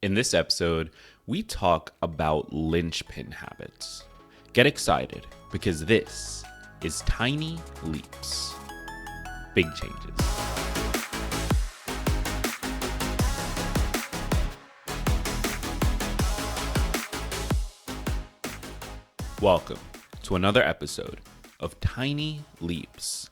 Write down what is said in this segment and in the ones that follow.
In this episode, we talk about linchpin habits. Get excited because this is Tiny Leaps, Big Changes. Welcome to another episode of Tiny Leaps,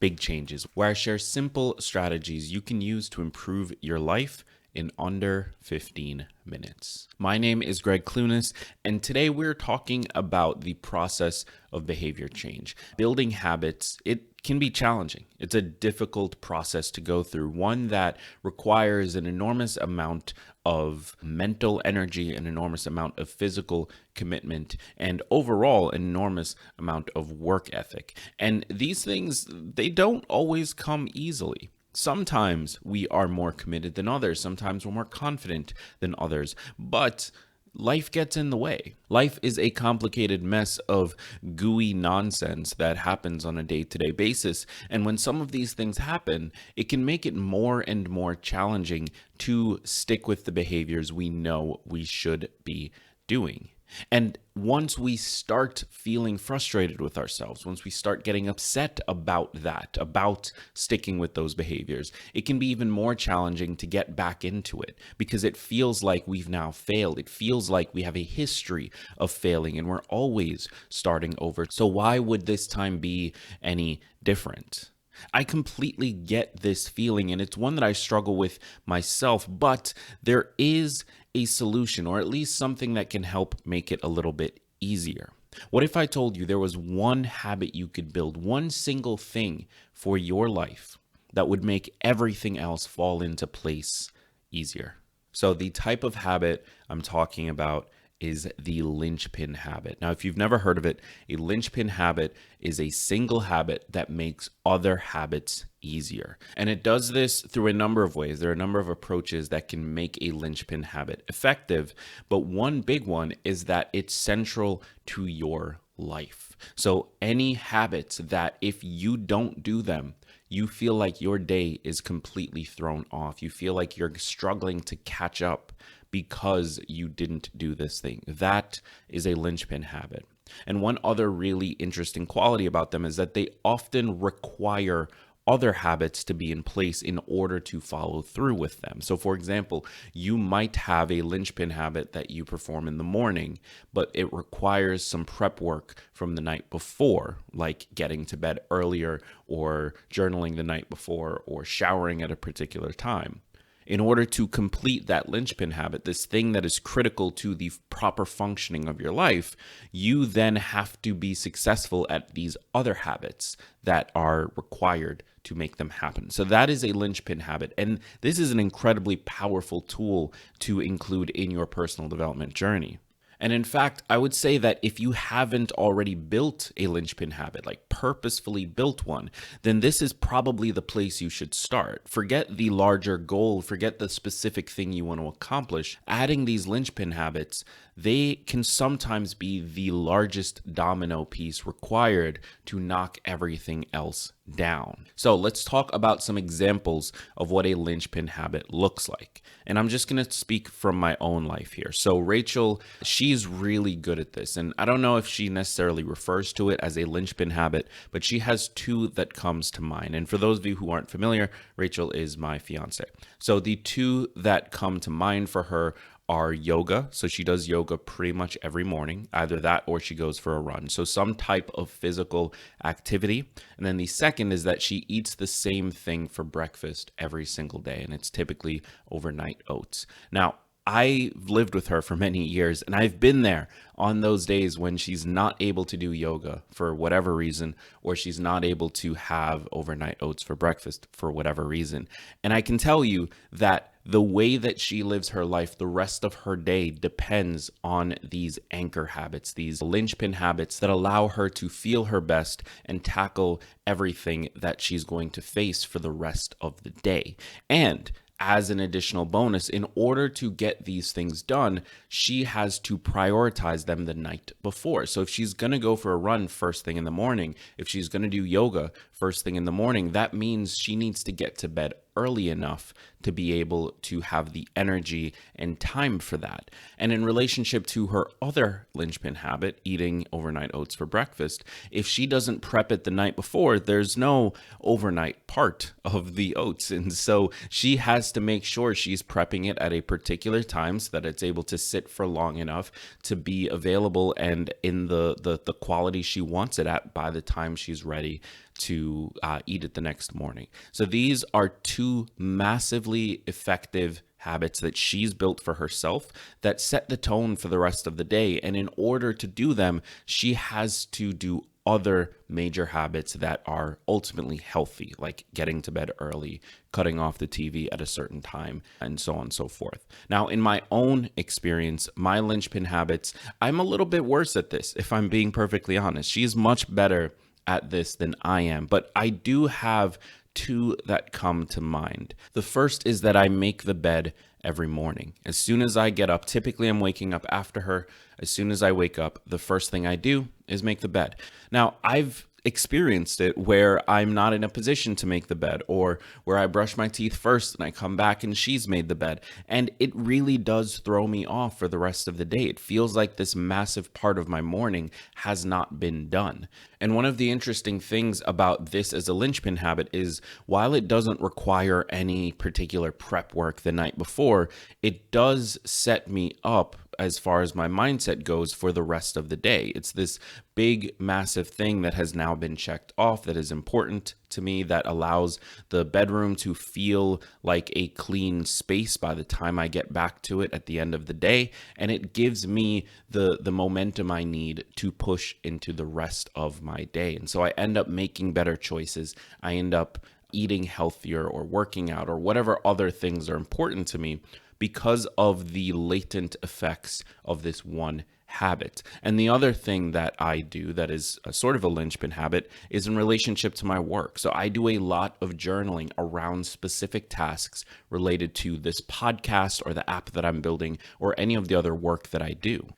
Big Changes, where I share simple strategies you can use to improve your life in under 15 minutes. My name is Greg Clunas, and today we're talking about the process of behavior change. Building habits, it can be challenging. It's a difficult process to go through, one that requires an enormous amount of mental energy, an enormous amount of physical commitment, and overall an enormous amount of work ethic. And these things, they don't always come easily. Sometimes we are more committed than others. Sometimes we're more confident than others. But life gets in the way. Life is a complicated mess of gooey nonsense that happens on a day-to-day basis. And when some of these things happen, it can make it more and more challenging to stick with the behaviors we know we should be doing. And once we start feeling frustrated with ourselves, once we start getting upset about that, about sticking with those behaviors, it can be even more challenging to get back into it because it feels like we've now failed. It feels like we have a history of failing and we're always starting over. So why would this time be any different? I completely get this feeling, and it's one that I struggle with myself, but there is a solution, or at least something that can help make it a little bit easier. What if I told you there was one habit you could build, one single thing for your life that would make everything else fall into place easier? So the type of habit I'm talking about is the linchpin habit. Now, if you've never heard of it, a linchpin habit is a single habit that makes other habits easier. And it does this through a number of ways. There are a number of approaches that can make a linchpin habit effective, but one big one is that it's central to your life. So any habits that if you don't do them, you feel like your day is completely thrown off. You feel like you're struggling to catch up because you didn't do this thing. That is a linchpin habit. And one other really interesting quality about them is that they often require other habits to be in place in order to follow through with them. So for example, you might have a linchpin habit that you perform in the morning, but it requires some prep work from the night before, like getting to bed earlier or journaling the night before or showering at a particular time. In order to complete that linchpin habit, this thing that is critical to the proper functioning of your life, you then have to be successful at these other habits that are required to make them happen. So that is a linchpin habit. And this is an incredibly powerful tool to include in your personal development journey. And in fact, I would say that if you haven't already built a linchpin habit, like purposefully built one, then this is probably the place you should start. Forget the larger goal, forget the specific thing you want to accomplish. Adding these linchpin habits, they can sometimes be the largest domino piece required to knock everything else down. So let's talk about some examples of what a linchpin habit looks like. And I'm just going to speak from my own life here. So Rachel, she's really good at this. And I don't know if she necessarily refers to it as a linchpin habit, but she has two that comes to mind. And for those of you who aren't familiar, Rachel is my fiance. So the two that come to mind for her are yoga. So she does yoga pretty much every morning, either that or she goes for a run. So some type of physical activity. And then the second is that she eats the same thing for breakfast every single day. And it's typically overnight oats. Now, I've lived with her for many years, and I've been there on those days when she's not able to do yoga for whatever reason, or she's not able to have overnight oats for breakfast for whatever reason. And I can tell you that the way that she lives her life, the rest of her day depends on these anchor habits, these linchpin habits that allow her to feel her best and tackle everything that she's going to face for the rest of the day. And as an additional bonus, in order to get these things done, she has to prioritize them the night before. So if she's going to go for a run first thing in the morning, if she's going to do yoga first thing in the morning, that means she needs to get to bed early enough to be able to have the energy and time for that. And in relationship to her other linchpin habit, eating overnight oats for breakfast, if she doesn't prep it the night before, there's no overnight part of the oats. And so she has to make sure she's prepping it at a particular time so that it's able to sit for long enough to be available and in the quality she wants it at by the time she's ready to eat it the next morning. So these are two massively effective habits that she's built for herself that set the tone for the rest of the day. And in order to do them, she has to do other major habits that are ultimately healthy, like getting to bed early, cutting off the TV at a certain time, and so on and so forth. Now, in my own experience, my linchpin habits, I'm a little bit worse at this, if I'm being perfectly honest. She's much better at this than I am, but I do have two that come to mind. The first is that I make the bed every morning. As soon as I get up, typically I'm waking up after her. As soon as I wake up, the first thing I do is make the bed. Now, I've experienced it where I'm not in a position to make the bed, or where I brush my teeth first and I come back and she's made the bed. And it really does throw me off for the rest of the day. It feels like this massive part of my morning has not been done. And one of the interesting things about this as a linchpin habit is while it doesn't require any particular prep work the night before, it does set me up as far as my mindset goes for the rest of the day. It's this big, massive thing that has now been checked off that is important to me, that allows the bedroom to feel like a clean space by the time I get back to it at the end of the day. And it gives me the momentum I need to push into the rest of my day. And so I end up making better choices. I end up eating healthier or working out or whatever other things are important to me because of the latent effects of this one habit. And the other thing that I do that is a sort of a linchpin habit is in relationship to my work. So I do a lot of journaling around specific tasks related to this podcast or the app that I'm building or any of the other work that I do.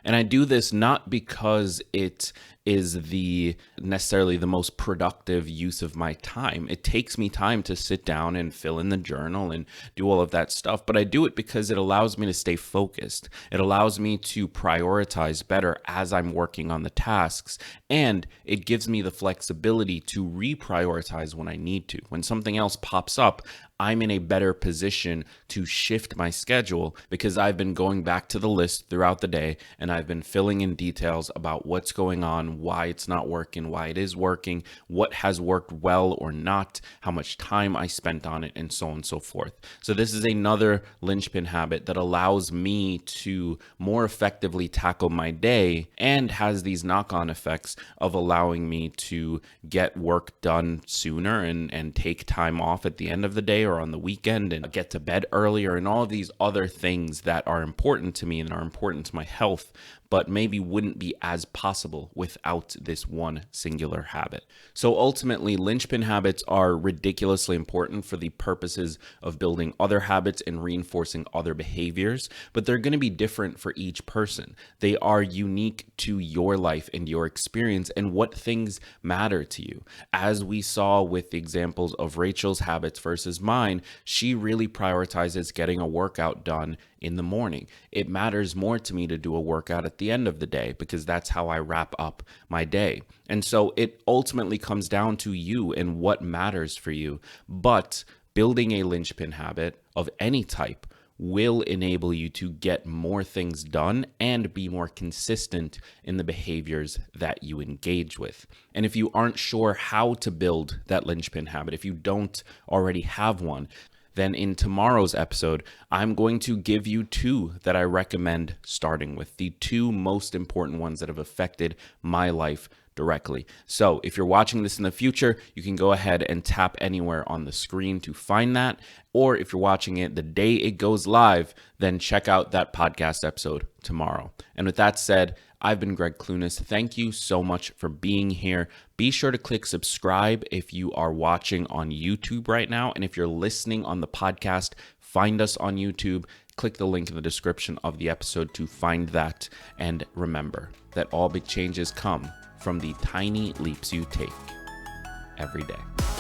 And I do this not because it is necessarily the most productive use of my time. It takes me time to sit down and fill in the journal and do all of that stuff, but I do it because it allows me to stay focused. It allows me to prioritize better as I'm working on the tasks, and it gives me the flexibility to reprioritize when I need to. When something else pops up, I'm in a better position to shift my schedule because I've been going back to the list throughout the day and I've been filling in details about what's going on, why it's not working, why it is working, what has worked well or not, how much time I spent on it, and so on and so forth. So this is another linchpin habit that allows me to more effectively tackle my day and has these knock-on effects of allowing me to get work done sooner and take time off at the end of the day or on the weekend and get to bed earlier and all of these other things that are important to me and are important to my health, but maybe wouldn't be as possible without this one singular habit. So ultimately, linchpin habits are ridiculously important for the purposes of building other habits and reinforcing other behaviors, but they're going to be different for each person. They are unique to your life and your experience and what things matter to you. As we saw with the examples of Rachel's habits versus mine, she really prioritizes getting a workout done in the morning. It matters more to me to do a workout at the end of the day because that's how I wrap up my day. And so it ultimately comes down to you and what matters for you. But building a linchpin habit of any type will enable you to get more things done and be more consistent in the behaviors that you engage with. And if you aren't sure how to build that linchpin habit, if you don't already have one, then in tomorrow's episode, I'm going to give you two that I recommend starting with, the two most important ones that have affected my life directly. So if you're watching this in the future, you can go ahead and tap anywhere on the screen to find that. Or if you're watching it the day it goes live, then check out that podcast episode tomorrow. And with that said, I've been Greg Clunas. Thank you so much for being here. Be sure to click subscribe if you are watching on YouTube right now. And if you're listening on the podcast, find us on YouTube. Click the link in the description of the episode to find that. And remember that all big changes come from the tiny leaps you take. every day.